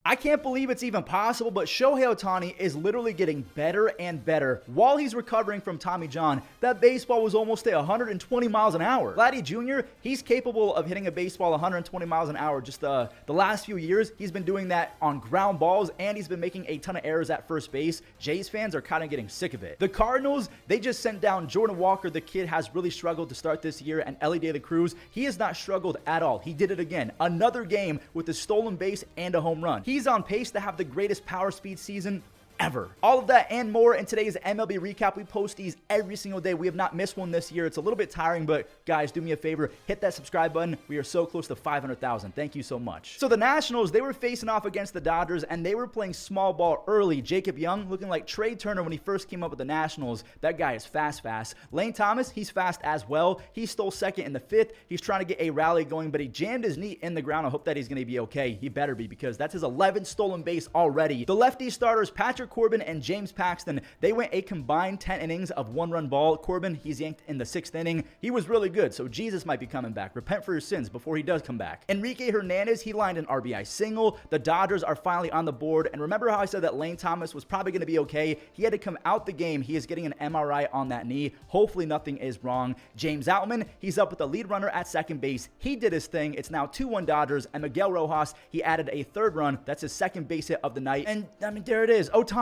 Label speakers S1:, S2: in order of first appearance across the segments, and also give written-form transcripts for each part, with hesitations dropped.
S1: I can't believe it's even possible, but Shohei Ohtani is literally getting better and better while he's recovering from Tommy John. That baseball was almost at 120 miles an hour. Vladdy Jr., he's capable of hitting a baseball 120 miles an hour. Just the last few years, he's been doing that on ground balls, and he's been making a ton of errors at first base. Jays fans are kind of getting sick of it. The Cardinals, they just sent down Jordan Walker. The kid has really struggled to start this year, and Elly De La Cruz, he has not struggled at all. He did it again. Another game with a stolen base and a home run. He's on pace to have the greatest power speed season ever. All of that and more in today's MLB Recap. We post these every single day. We have not missed one this year. It's a little bit tiring, but guys, do me a favor. Hit that subscribe button. We are so close to 500,000. Thank you so much. So the Nationals, they were facing off against the Dodgers, and they were playing small ball early. Jacob Young looking like Trey Turner when he first came up with the Nationals. That guy is fast. Lane Thomas, he's fast as well. He stole second in the fifth. He's trying to get a rally going, but he jammed his knee in the ground. I hope that he's going to be okay. He better be, because that's his 11th stolen base already. The lefty starters, Patrick Corbin and James Paxton, they went a combined 10 innings of one-run ball. Corbin, he's yanked in the 6th inning. He was really good, so Jesus might be coming back. Repent for your sins before he does come back. Enrique Hernandez, he lined an RBI single. The Dodgers are finally on the board, and remember how I said that Lane Thomas was probably going to be okay? He had to come out the game. He is getting an MRI on that knee. Hopefully nothing is wrong. James Outman, he's up with the lead runner at second base. He did his thing. It's now 2-1 Dodgers, and Miguel Rojas, he added a 3rd run. That's his 2nd base hit of the night, and I mean, there it is. Ohtani,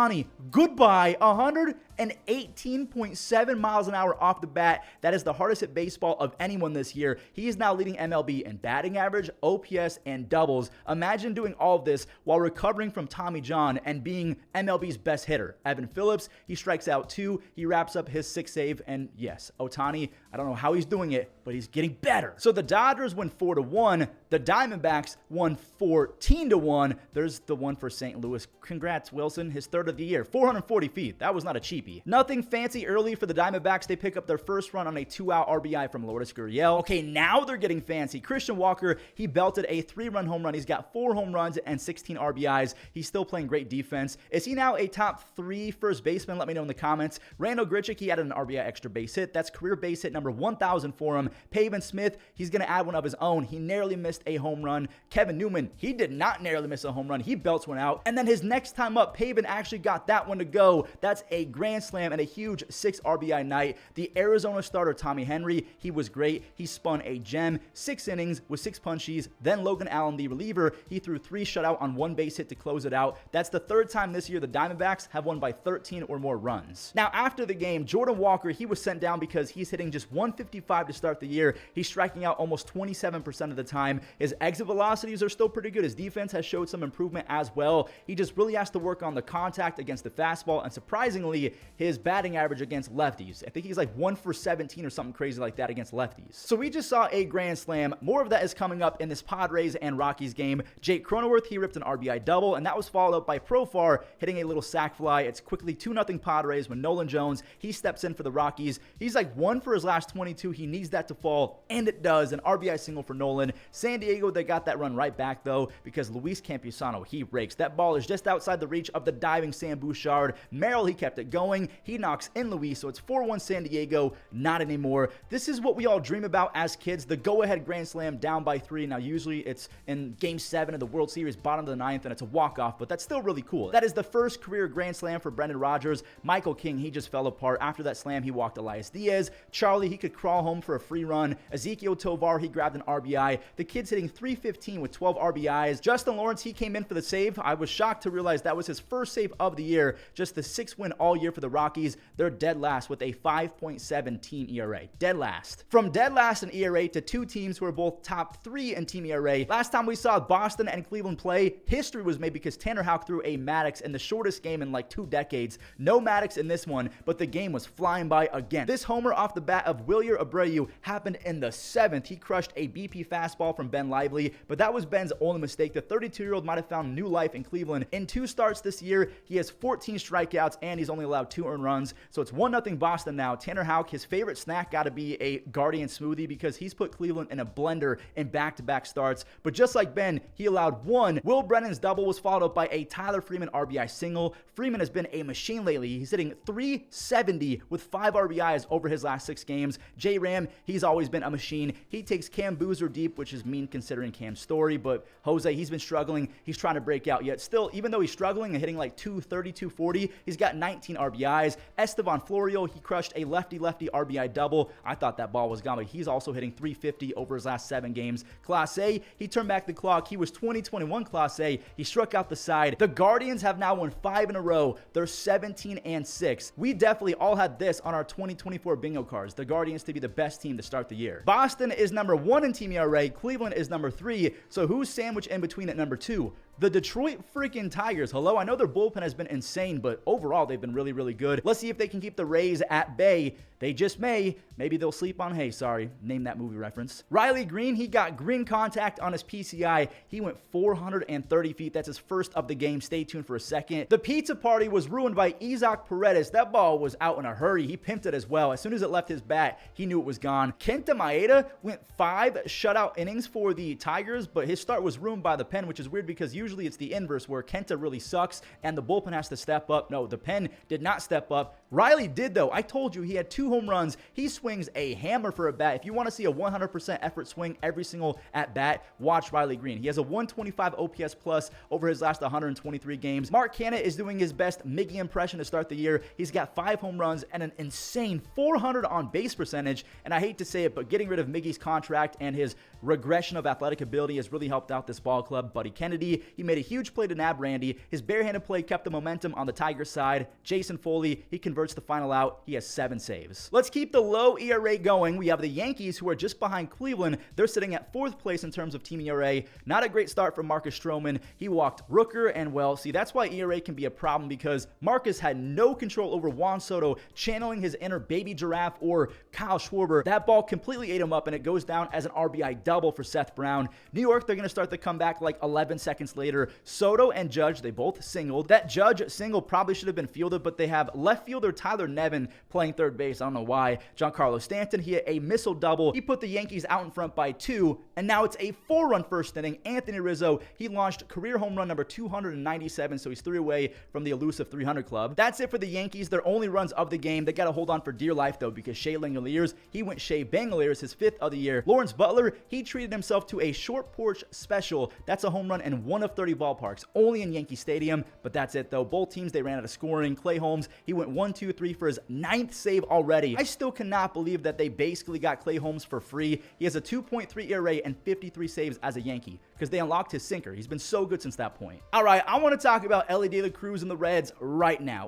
S1: goodbye. 118.7 miles an hour off the bat. That is the hardest hit baseball of anyone this year. He is now leading MLB in batting average, OPS, and doubles. Imagine doing all of this while recovering from Tommy John and being MLB's best hitter. Evan Phillips, he strikes out 2. He wraps up his 6th save, and yes, Ohtani, I don't know how he's doing it, but he's getting better. So the Dodgers win 4-1. The Diamondbacks won 14-1. There's the one for St. Louis. Congrats, Wilson. His 3rd of the year. 440 feet. That was not a cheapie. Nothing fancy early for the Diamondbacks. They pick up their first run on a 2-out RBI from Lourdes Gurriel. Okay, now they're getting fancy. Christian Walker, he belted a 3-run home run. He's got 4 home runs and 16 RBIs. He's still playing great defense. Is he now a top 3 first baseman? Let me know in the comments. Randall Grichuk, he added an RBI extra base hit. That's career base hit number 1,000 for him. Pavin Smith, he's going to add one of his own. He narrowly missed a home run. Kevin Newman, he did not narrowly miss a home run. He belts one out. And then his next time up, Pavin actually got that one to go. That's a grand slam and a huge 6 RBI night. The Arizona starter, Tommy Henry, he was great. He spun a gem. 6 innings with 6 punchies. Then Logan Allen, the reliever, he threw 3 shutout on 1 base hit to close it out. That's the 3rd time this year the Diamondbacks have won by 13 or more runs. Now, after the game, Jordan Walker, he was sent down because he's hitting just 155 to start the year. He's striking out almost 27% of the time. His exit velocities are still pretty good. His defense has showed some improvement as well. He just really has to work on the contact against the fastball, and surprisingly, his batting average against lefties. I think he's like 1 for 17 or something crazy like that against lefties. So we just saw a grand slam. More of that is coming up in this Padres and Rockies game. Jake Cronenworth, he ripped an RBI double, and that was followed up by Profar hitting a little sac fly. It's quickly 2-0 Padres when Nolan Jones, he steps in for the Rockies. He's like 1 for his last 22. He needs that to fall, and it does. An RBI single for Nolan. San Diego, they got that run right back, though, because Luis Campusano, he rakes. That ball is just outside the reach of the diving Sam Bouchard. Merrill, he kept it going. He knocks in Luis, so it's 4-1 San Diego. Not anymore. This is what we all dream about as kids, the go-ahead grand slam down by 3. Now, usually it's in Game 7 of the World Series, bottom of the 9th, and it's a walk-off, but that's still really cool. That is the first career grand slam for Brendan Rodgers. Michael King, he just fell apart. After that slam, he walked Elias Diaz. Charlie, he could crawl home for a free run. Ezekiel Tovar, he grabbed an RBI. The kid's hitting .315 with 12 RBIs. Justin Lawrence, he came in for the save. I was shocked to realize that was his first save of the year. Just the 6th win all year for the Rockies. They're dead last with a 5.7 team ERA. Dead last. From dead last in ERA to 2 teams who are both top 3 in team ERA. Last time we saw Boston and Cleveland play, history was made because Tanner Houck threw a Maddox in the shortest game in like 2 decades. No Maddox in this one, but the game was flying by again. This homer off the bat of Wilyer Abreu happened in the 7th. He crushed a BP fastball from Ben Lively, but that was Ben's only mistake. The 32-year-old might have found new life in Cleveland. In 2 starts this year, He has 14 strikeouts, and he's only allowed 2 earned runs. So it's 1-0 Boston now. Tanner Houck, his favorite snack got to be a Guardian smoothie because he's put Cleveland in a blender in back-to-back starts. But just like Ben, he allowed 1. Will Brennan's double was followed up by a Tyler Freeman RBI single. Freeman has been a machine lately. He's hitting .370 with 5 RBIs over his last 6 games. J-Ram, he's always been a machine. He takes Cam Boozer deep, which is mean considering Cam's story, but Jose, he's been struggling. He's trying to break out, yet still, even though he's struggling and hitting like 230, 240, he's got 19 RBIs. Estevan Florio, he crushed a lefty-lefty RBI double. I thought that ball was gone, but he's also hitting .350 over his last 7 games. Class A, he turned back the clock. He was 2021 Class A. He struck out the side. The Guardians have now won 5 in a row. They're 17-6. We definitely all had this on our 2024 bingo cards. The Guardians to be the best team to start the year. Boston is number 1 in team ERA. Cleveland is number 3. So who's sandwiched in between at number 2? The Detroit freaking Tigers. Hello, I know their bullpen has been insane, but overall, they've been really, really good. Let's see if they can keep the Rays at bay. They just may. Maybe they'll sleep on hay. Sorry, name that movie reference. Riley Green, he got green contact on his PCI. He went 430 feet. That's his first of the game. Stay tuned for a second. The pizza party was ruined by Isaac Paredes. That ball was out in a hurry. He pimped it as well. As soon as it left his bat, he knew it was gone. Kenta Maeda went 5 shutout innings for the Tigers, but his start was ruined by the pen, which is weird because usually it's the inverse where Kenta really sucks and the bullpen has to step up. No, the pen did not step up. Riley did, though. I told you he had 2 home runs. He swings a hammer for a bat. If you want to see a 100% effort swing every single at bat, watch Riley Green. He has a 125 OPS plus over his last 123 games. Mark Canha is doing his best Miggy impression to start the year. He's got 5 home runs and an insane 400 on base percentage. And I hate to say it, but getting rid of Miggy's contract and his regression of athletic ability has really helped out this ball club. Buddy Kennedy, he made a huge play to nab Randy. His barehanded play kept the momentum on the Tigers side. Jason Foley, he converts the final out. He has 7 saves. Let's keep the low ERA going. We have the Yankees, who are just behind Cleveland. They're sitting at 4th place in terms of team ERA. Not a great start for Marcus Stroman. He walked Rooker, and well, see, that's why ERA can be a problem because Marcus had no control over Juan Soto, channeling his inner baby giraffe or Kyle Schwarber. That ball completely ate him up, and it goes down as an RBI double for Seth Brown. New York, they're going to start the comeback like 11 seconds later. Soto and Judge, they both singled. That Judge single probably should have been fielded, but they have left fielder Tyler Nevin playing third base. I don't know why. Giancarlo Stanton, he hit a missile double. He put the Yankees out in front by 2, and now it's a 4-run first inning. Anthony Rizzo, he launched career home run number 297, so he's 3 away from the elusive 300 club. That's it for the Yankees. Their only runs of the game. They got to hold on for dear life, though, because Shea Langoliers, he went Shea Bangoliers, his 5th of the year. Lawrence Butler, he treated himself to a short porch special. That's a home run in 1 of 30 ballparks, only in Yankee Stadium, but that's it, though. Both teams, they ran out of scoring. Clay Holmes, he went 1-2-3 for his 9th save already. I still cannot believe that they basically got Clay Holmes for free. He has a 2.3 ERA and 53 saves as a Yankee because they unlocked his sinker. He's been so good since that point. All right, I want to talk about Elly De La Cruz and the Reds right now.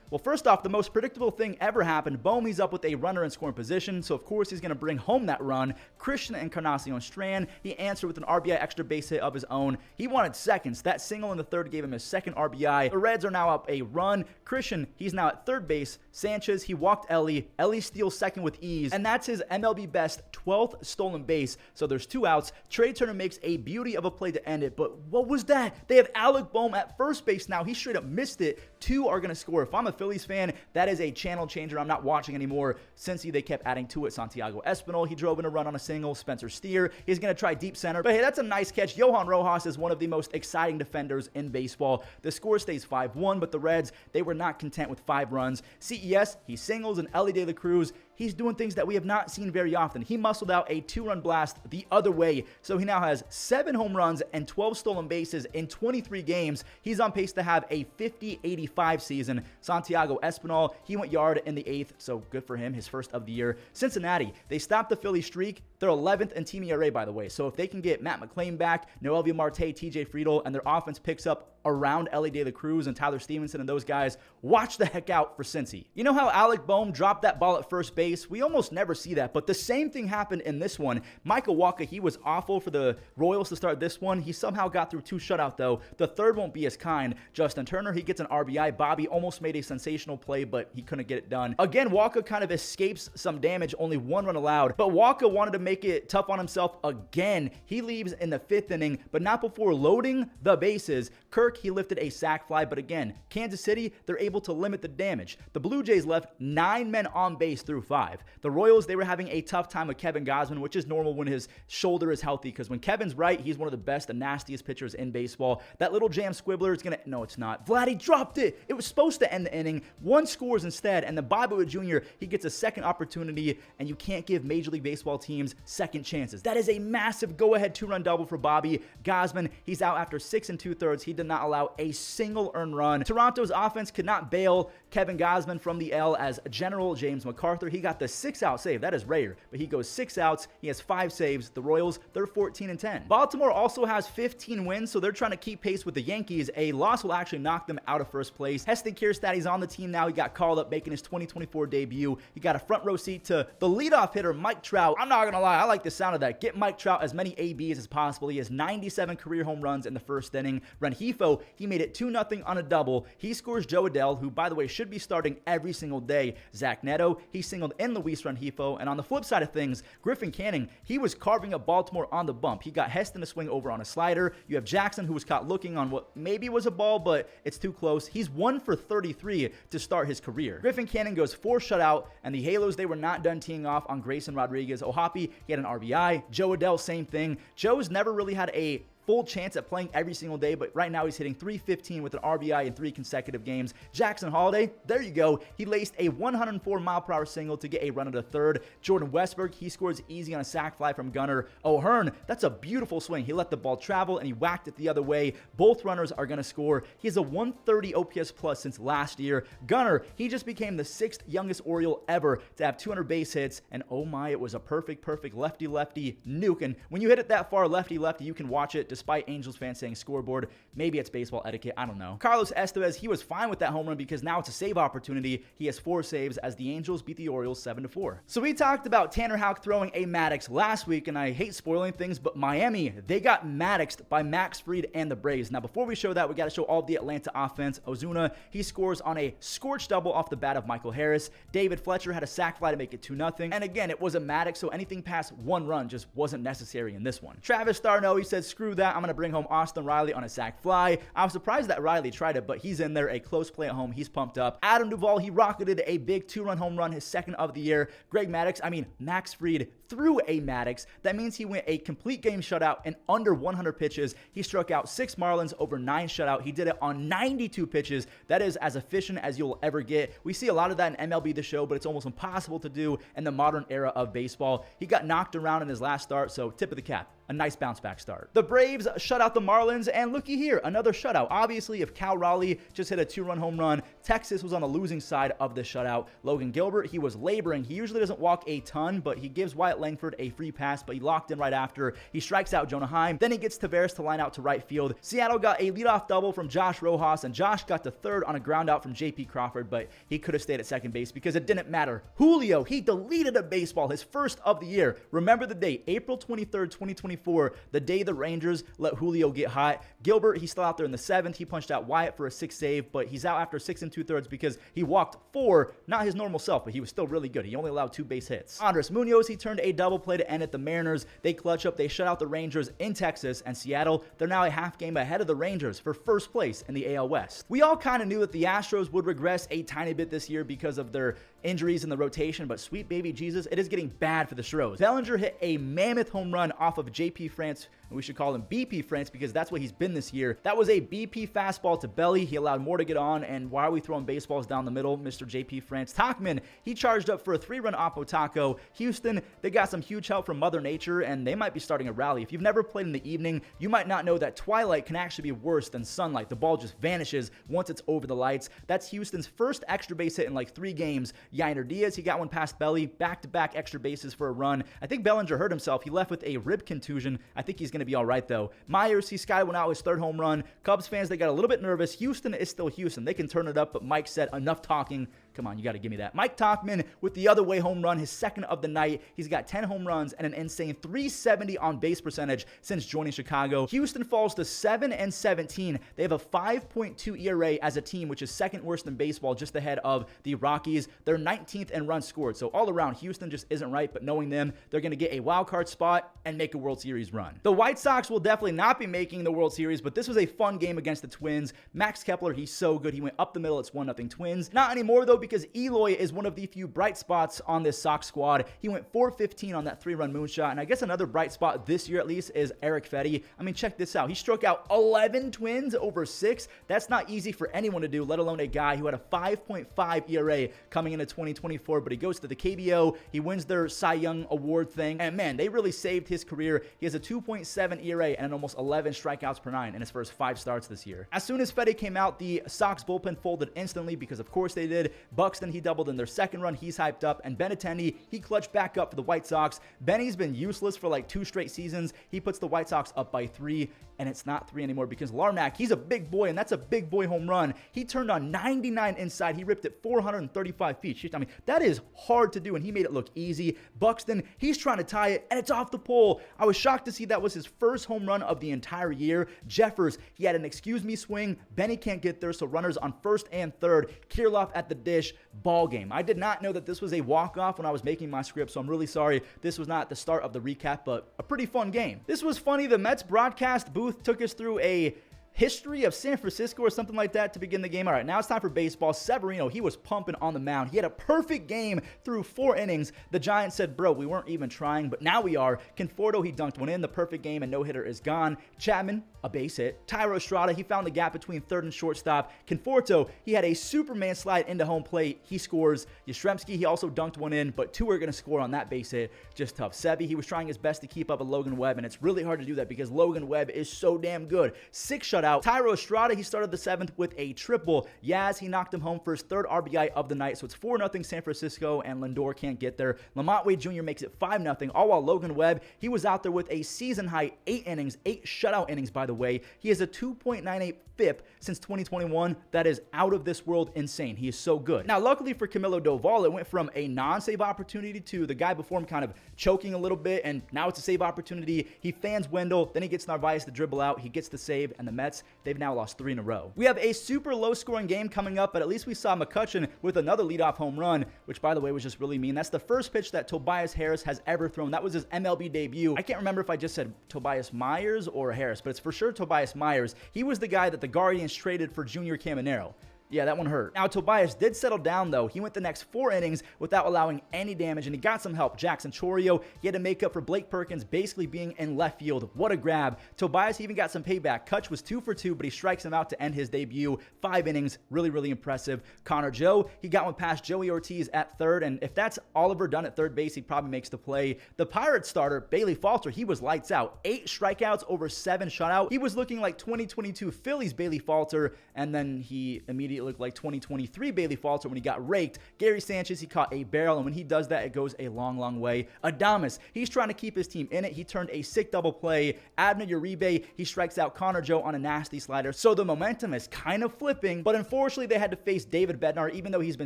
S1: Well, first off, the most predictable thing ever happened. Bohmy's up with a runner in scoring position, so of course he's going to bring home that run. Christian Encarnacion Strand, he answered with an RBI extra base hit of his own. He wanted seconds. That single in the 3rd gave him his 2nd RBI. The Reds are now up a run. Christian, he's now at 3rd base. Sanchez, he walked Elly. Elly steals 2nd with ease, and that's his MLB best 12th stolen base. So there's 2 outs. Trey Turner makes a beauty of a play to end it, but what was that? They have Alec Bohm at 1st base now. He straight up missed it. 2 are going to score. If I'm a Phillies fan, that is a channel changer. I'm not watching anymore. Cincy, they kept adding to it. Santiago Espinal, he drove in a run on a single. Spencer Steer, he's going to try deep center. But hey, that's a nice catch. Johan Rojas is one of the most exciting defenders in baseball. The score stays 5-1, but the Reds, they were not content with 5 runs. CES, he singles, and Elly De La Cruz, he's doing things that we have not seen very often. He muscled out a 2-run blast the other way. So he now has 7 home runs and 12 stolen bases in 23 games. He's on pace to have a 50-85 season. Santiago Espinal, he went yard in the 8th, so good for him, his 1st of the year. Cincinnati, they stopped the Philly streak. They're 11th in team ERA, by the way. So if they can get Matt McClain back, Noelvi Marte, TJ Friedel, and their offense picks up around Elly De La Cruz and Tyler Stevenson and those guys, watch the heck out for Cincy. You know how Alec Bohm dropped that ball at 1st base base. We almost never see that, but the same thing happened in this one. Michael Wacha, he was awful for the Royals to start this one. He somehow got through 2 shutout though. The third won't be as kind. Justin Turner, he gets an RBI. Bobby almost made a sensational play, but he couldn't get it done. Again, Wacha kind of escapes some damage, only 1 run allowed, but Wacha wanted to make it tough on himself again. He leaves in the 5th inning, but not before loading the bases. Kirk, he lifted a sac fly, but again, Kansas City, they're able to limit the damage. The Blue Jays left 9 men on base through 5. The Royals, they were having a tough time with Kevin Gausman, which is normal when his shoulder is healthy, because when Kevin's right, he's one of the best and nastiest pitchers in baseball. That little jam squibbler is gonna, no, it's not. Vladdy dropped it. It was supposed to end the inning. 1 scores instead, and then Bobby Witt Jr., he gets a second opportunity, and you can't give Major League Baseball teams second chances. That is a massive go-ahead 2-run double for Bobby. Gausman, he's out after 6 2/3. He did not allow a single earned run. Toronto's offense could not bail Kevin Gausman from the L as General James MacArthur. He got the 6-out save. That is rare, but he goes 6 outs. He has 5 saves. The Royals, they're 14-10. Baltimore also has 15 wins, so they're trying to keep pace with the Yankees. A loss will actually knock them out of first place. Heston Kjerstad, he's on the team now. He got called up making his 2024 debut. He got a front row seat to the leadoff hitter, Mike Trout. I'm not going to lie, I like the sound of that. Get Mike Trout as many ABs as possible. He has 97 career home runs in the first inning. Rengifo, he made it 2-0 on a double. He scores Joe Adell, who, by the way, should be starting every single day. Zach Neto, he singled in Luis Rengifo. And on the flip side of things, Griffin Canning, he was carving up Baltimore on the bump. He got Heston to swing over on a slider. You have Jackson, who was caught looking on what maybe was a ball, but it's too close. He's 1 for 33 to start his career. Griffin Canning goes 4 shutout, and the Halos, they were not done teeing off on Grayson Rodriguez. Ohapi, he had an RBI. Joe Adell, same thing. Joe's never really had a full chance at playing every single day, but right now he's hitting .315 with an RBI in 3 consecutive games. Jackson Holiday, there you go. He laced a 104-mile-per-hour single to get a run at a third. Jordan Westberg, he scores easy on a sac fly from Gunnar. O'Hearn, that's a beautiful swing. He let the ball travel and he whacked it the other way. Both runners are going to score. He has a 130 OPS plus since last year. Gunnar, he just became the 6th youngest Oriole ever to have 200 base hits, and oh my, it was a perfect lefty-lefty nuke. And when you hit it that far lefty-lefty, you can watch it. Despite Angels fans saying scoreboard, maybe it's baseball etiquette, I don't know. Carlos Estevez, he was fine with that home run because now it's a save opportunity. He has 4 saves as the Angels beat the Orioles 7-4. So we talked about Tanner Houck throwing a Maddox last week, and I hate spoiling things, but Miami, they got Maddoxed by Max Fried and the Braves. Now before we show that, we got to show all of the Atlanta offense. Ozuna, he scores on a scorched double off the bat of Michael Harris. David Fletcher had a sac fly to make it 2-0. And again, it was a Maddox, so anything past 1 run just wasn't necessary in this one. Travis d'Arnaud, he said, screw that. I'm going to bring home Austin Riley on a sac fly. I was surprised that Riley tried it, but he's in there. A close play at home. He's pumped up. Adam Duvall, he rocketed a big 2-run home run, his 2nd of the year. Greg Maddux, Max Fried threw a Maddox. That means he went a complete game shutout in under 100 pitches. He struck out 6 Marlins over 9 shutout. He did it on 92 pitches. That is as efficient as you'll ever get. We see a lot of that in MLB The Show, but it's almost impossible to do in the modern era of baseball. He got knocked around in his last start, so tip of the cap. A nice bounce back start. The Braves shut out the Marlins, and looky here, another shutout. Obviously, if Cal Raleigh just hit a 2-run home run, Texas was on the losing side of the shutout. Logan Gilbert, he was laboring. He usually doesn't walk a ton, but he gives Wyatt Langford a free pass, but he locked in right after. He strikes out Jonah Heim. Then he gets Tavares to line out to right field. Seattle got a leadoff double from Josh Rojas, and Josh got to third on a ground out from J.P. Crawford, but he could have stayed at second base because it didn't matter. Julio, he deleted a baseball, his 1st of the year. Remember the date, April 23rd, 2024, the day the Rangers let Julio get hot. Gilbert, he's still out there in the 7th. He punched out Wyatt for a 6th save, but he's out after 6 2/3 because he walked 4, not his normal self, but he was still really good. He only allowed 2 base hits. Andres Munoz, he turned a double play to end it. The Mariners, they clutch up. They shut out the Rangers in Texas, and Seattle, they're now a half game ahead of the Rangers for 1st place in the AL West. We all kind of knew that the Astros would regress a tiny bit this year because of their injuries in the rotation, but sweet baby Jesus, it is getting bad for the Stros. Bellinger hit a mammoth home run off of JP France. We should call him BP France because that's what he's been this year. That was a BP fastball to belly. He allowed more to get on, and why are we throwing baseballs down the middle? Mr. JP France. Tachman, he charged up for a 3-run Oppo Taco. Houston, they got some huge help from Mother Nature, and they might be starting a rally. If you've never played in the evening, you might not know that twilight can actually be worse than sunlight. The ball just vanishes once it's over the lights. That's Houston's 1st extra base hit in like 3 games. Yainer Diaz, he got one past belly. Back-to-back extra bases for a run. I think Bellinger hurt himself. He left with a rib contusion. I think he's going to be all right, though. Myers, he sky went out his 3rd home run. Cubs fans, they got a little bit nervous. Houston is still Houston. They can turn it up, but Mike said enough talking. Come on, you got to give me that. Mike Tauchman with the other way home run, his second of the night. He's got 10 home runs and an insane 370 on base percentage since joining Chicago. Houston falls to 7-17. They have a 5.2 ERA as a team, which is second worst in baseball, just ahead of the Rockies. They're 19th in runs scored. So all around, Houston just isn't right, but knowing them, they're going to get a wild card spot and make a World Series run. The White Sox will definitely not be making the World Series, but this was a fun game against the Twins. Max Kepler, he's so good. He went up the middle. It's 1-0 Twins. Not anymore, though, because Eloy is one of the few bright spots on this Sox squad. He went 4-15 on that 3-run moonshot, and I guess another bright spot this year at least is Eric Fetty. I mean, check this out. He struck out 11 Twins over 6. That's not easy for anyone to do, let alone a guy who had a 5.5 ERA coming into 2024, but he goes to the KBO. He wins their Cy Young Award thing, and man, they really saved his career. He has a 2.7 ERA and an almost 11 strikeouts per 9 in his first 5 starts this year. As soon as Fetty came out, the Sox bullpen folded instantly because of course they did. Buxton, he doubled in their second run. He's hyped up. And Benintendi, he clutched back up for the White Sox. Benny's been useless for like 2 straight seasons. He puts the White Sox up by 3, and it's not 3 anymore because Larnach, he's a big boy, and that's a big boy home run. He turned on 99 inside. He ripped it 435 feet. Shit, I mean, that is hard to do, and he made it look easy. Buxton, he's trying to tie it, and it's off the pole. I was shocked to see that was his first home run of the entire year. Jeffers, he had an excuse me swing. Benny can't get there, so runners on first and third. Kirilloff at the dish. Ball game. I did not know that this was a walk-off when I was making my script, so I'm really sorry this was not the start of the recap, but a pretty fun game. This was funny. The Mets broadcast booth took us through a history of San Francisco or something like that to begin the game. All right, now it's time for baseball. Severino, he was pumping on the mound. He had a perfect game through 4 innings. The Giants said, bro, we weren't even trying, but now we are. Conforto, he dunked one in. The perfect game, and no-hitter is gone. Chapman, a base hit. Tyro Estrada, he found the gap between third and shortstop. Conforto, he had a Superman slide into home plate. He scores. Yastrzemski, he also dunked one in, but 2 are going to score on that base hit. Just tough. Sevy, he was trying his best to keep up with Logan Webb, and it's really hard to do that because Logan Webb is so damn good. 6 shutout. Tyro Estrada, he started the 7th with a triple. Yaz, he knocked him home for his 3rd RBI of the night, so it's 4-0 San Francisco, and Lindor can't get there. Lamont Wade Jr. makes it 5-0, all while Logan Webb, he was out there with a season-high 8 innings, 8 shutout innings, by the way. He has a 2.98 FIP since 2021. That is out of this world insane. He is so good. Now, luckily for Camilo Doval, it went from a non-save opportunity to the guy before him kind of choking a little bit, and now it's a save opportunity. He fans Wendell, then he gets Narvaez to dribble out. He gets the save, and the Mets, they've now lost 3 in a row. We have a super low-scoring game coming up, but at least we saw McCutchen with another leadoff home run, which, by the way, was just really mean. That's the first pitch that Tobias Harris has ever thrown. That was his MLB debut. I can't remember if I just said Tobias Myers or Harris, but it's for sure Tobias Myers. He was the guy that the Guardians traded for Junior Caminero. Yeah, that one hurt. Now, Tobias did settle down, though. He went the next 4 innings without allowing any damage, and he got some help. Jackson Chorio, he had to make up for Blake Perkins basically being in left field. What a grab. Tobias even got some payback. Kutch was 2 for 2, but he strikes him out to end his debut. 5 innings. Really, really impressive. Connor Joe, he got one past Joey Ortiz at third, and if that's Oliver Dunn at third base, he probably makes the play. The Pirates starter, Bailey Falter, he was lights out. 8 strikeouts over 7 shutout. He was looking like 2022 Phillies Bailey Falter, and then he immediately looked like 2023 Bailey Falter when he got raked. Gary Sanchez, he caught a barrel, and when he does that, it goes a long, long way. Adames, he's trying to keep his team in it. He turned a sick double play. Abner Uribe, he strikes out Connor Joe on a nasty slider. So the momentum is kind of flipping, but unfortunately, they had to face David Bednar. Even though he's been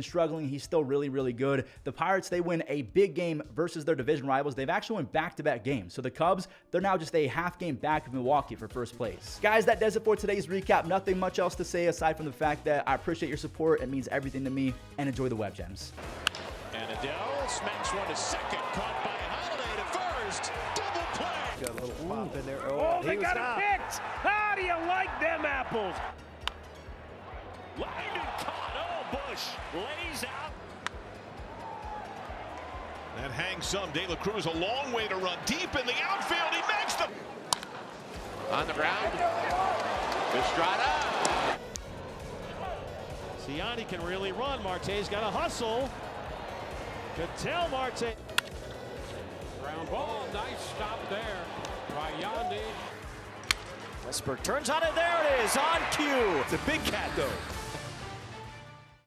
S1: struggling, he's still really, really good. The Pirates, they win a big game versus their division rivals. They've actually won back-to-back games. So the Cubs, they're now just a half game back of Milwaukee for first place. Guys, that does it for today's recap. Nothing much else to say aside from the fact that I appreciate your support. It means everything to me, and enjoy the web gems.
S2: And Adele smacks one to second, caught by Holiday to first, double play.
S3: Got a little pop in there.
S4: Oh, they got it picked. How do you like them apples?
S2: Langdon caught. Oh, Bush lays out. That hangs some. De La Cruz a long way to run deep in the outfield. He makes the on the ground. Estrada.
S4: Ciani can really run. Marte's got to hustle. Cattell Marte.
S5: Ground ball. Nice stop there by Yandy.
S3: Westberg turns on it. There it is on cue. It's a big cat, though.